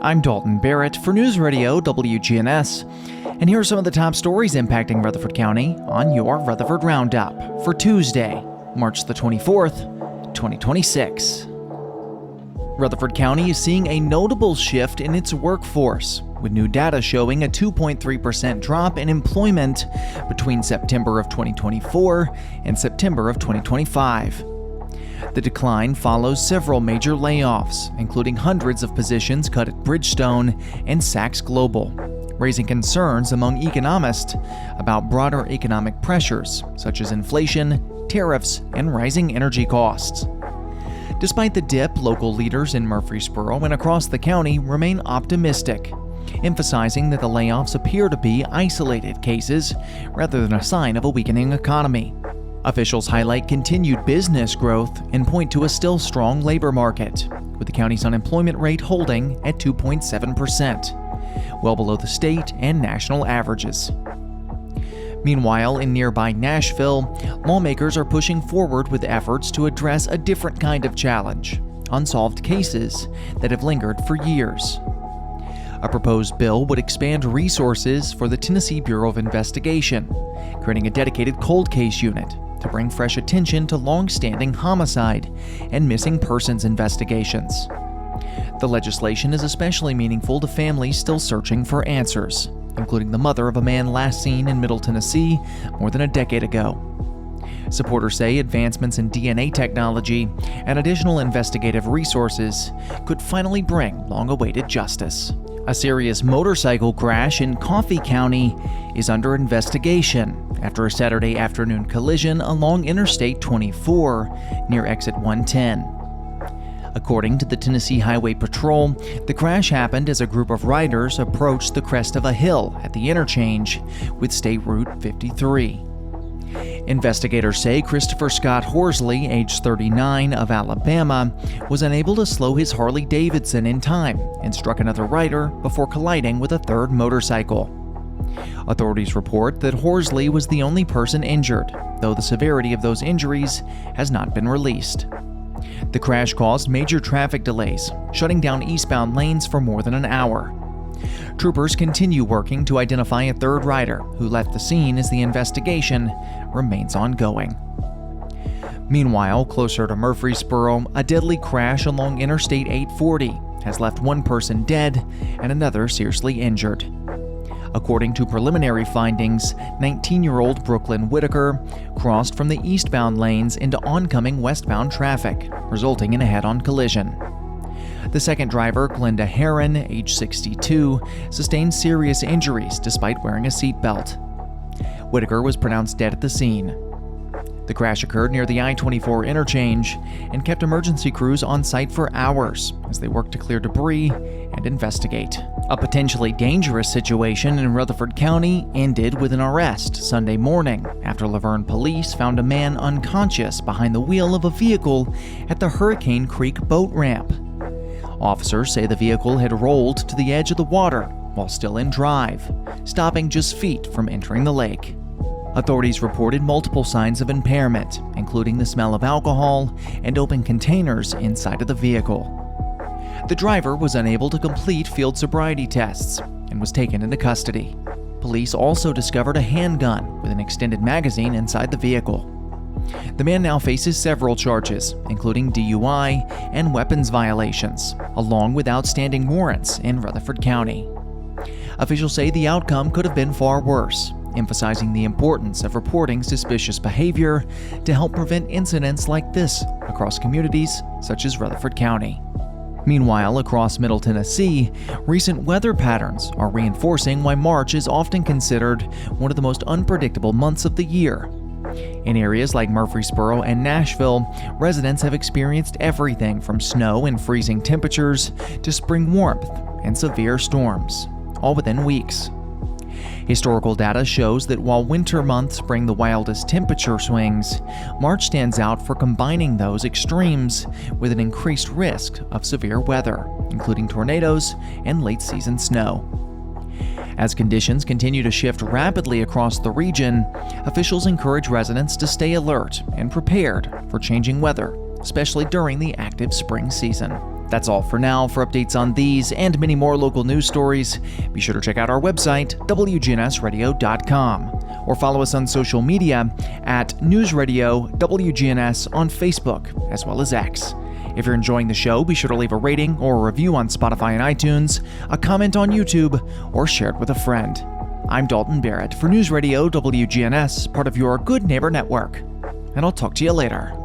I'm Dalton Barrett for News Radio WGNS, and here are some of the top stories impacting Rutherford County on your Rutherford Roundup for Tuesday, March the 24th, 2026. Rutherford County is seeing a notable shift in its workforce, with new data showing a 2.3% drop in employment between September of 2024 and September of 2025. The decline follows several major layoffs, including hundreds of positions cut at Bridgestone and Saks Global, raising concerns among economists about broader economic pressures such as inflation, tariffs, and rising energy costs. Despite the dip, local leaders in Murfreesboro and across the county remain optimistic, emphasizing that the layoffs appear to be isolated cases rather than a sign of a weakening economy. Officials highlight continued business growth and point to a still strong labor market, with the county's unemployment rate holding at 2.7%, well below the state and national averages. Meanwhile, in nearby Nashville, lawmakers are pushing forward with efforts to address a different kind of challenge: unsolved cases that have lingered for years. A proposed bill would expand resources for the Tennessee Bureau of Investigation, creating a dedicated cold case unit to bring fresh attention to long-standing homicide and missing persons investigations. The legislation is especially meaningful to families still searching for answers, including the mother of a man last seen in Middle Tennessee more than a decade ago. Supporters say advancements in DNA technology and additional investigative resources could finally bring long-awaited justice. A serious motorcycle crash in Coffey County is under investigation after a Saturday afternoon collision along Interstate 24 near exit 110. According to the Tennessee Highway Patrol, the crash happened as a group of riders approached the crest of a hill at the interchange with State Route 53. Investigators say Christopher Scott Horsley, age 39, of Alabama, was unable to slow his Harley-Davidson in time and struck another rider before colliding with a third motorcycle. Authorities report that Horsley was the only person injured, though the severity of those injuries has not been released. The crash caused major traffic delays, shutting down eastbound lanes for more than an hour. Troopers continue working to identify a third rider who left the scene as the investigation remains ongoing. Meanwhile, closer to Murfreesboro, a deadly crash along Interstate 840 has left one person dead and another seriously injured. According to preliminary findings, 19-year-old Brooklyn Whitaker crossed from the eastbound lanes into oncoming westbound traffic, resulting in a head-on collision. The second driver, Glenda Heron, age 62, sustained serious injuries despite wearing a seatbelt. Whitaker was pronounced dead at the scene. The crash occurred near the I-24 interchange and kept emergency crews on site for hours as they worked to clear debris and investigate. A potentially dangerous situation in Rutherford County ended with an arrest Sunday morning after Laverne police found a man unconscious behind the wheel of a vehicle at the Hurricane Creek boat ramp. Officers say the vehicle had rolled to the edge of the water while still in drive, stopping just feet from entering the lake. Authorities reported multiple signs of impairment, including the smell of alcohol and open containers inside of the vehicle. The driver was unable to complete field sobriety tests and was taken into custody. Police also discovered a handgun with an extended magazine inside the vehicle. The man now faces several charges, including DUI and weapons violations, along with outstanding warrants in Rutherford County. Officials say the outcome could have been far worse, emphasizing the importance of reporting suspicious behavior to help prevent incidents like this across communities such as Rutherford County. Meanwhile, across Middle Tennessee, recent weather patterns are reinforcing why March is often considered one of the most unpredictable months of the year. In areas like Murfreesboro and Nashville, residents have experienced everything from snow and freezing temperatures to spring warmth and severe storms, all within weeks. Historical data shows that while winter months bring the wildest temperature swings, March stands out for combining those extremes with an increased risk of severe weather, including tornadoes and late-season snow. As conditions continue to shift rapidly across the region, officials encourage residents to stay alert and prepared for changing weather, especially during the active spring season. That's all for now. For updates on these and many more local news stories, be sure to check out our website, wgnsradio.com, or follow us on social media at News Radio WGNS on Facebook, as well as X. If you're enjoying the show, be sure to leave a rating or a review on Spotify and iTunes, a comment on YouTube, or share it with a friend. I'm Dalton Barrett for News Radio WGNS, part of your Good Neighbor Network, and I'll talk to you later.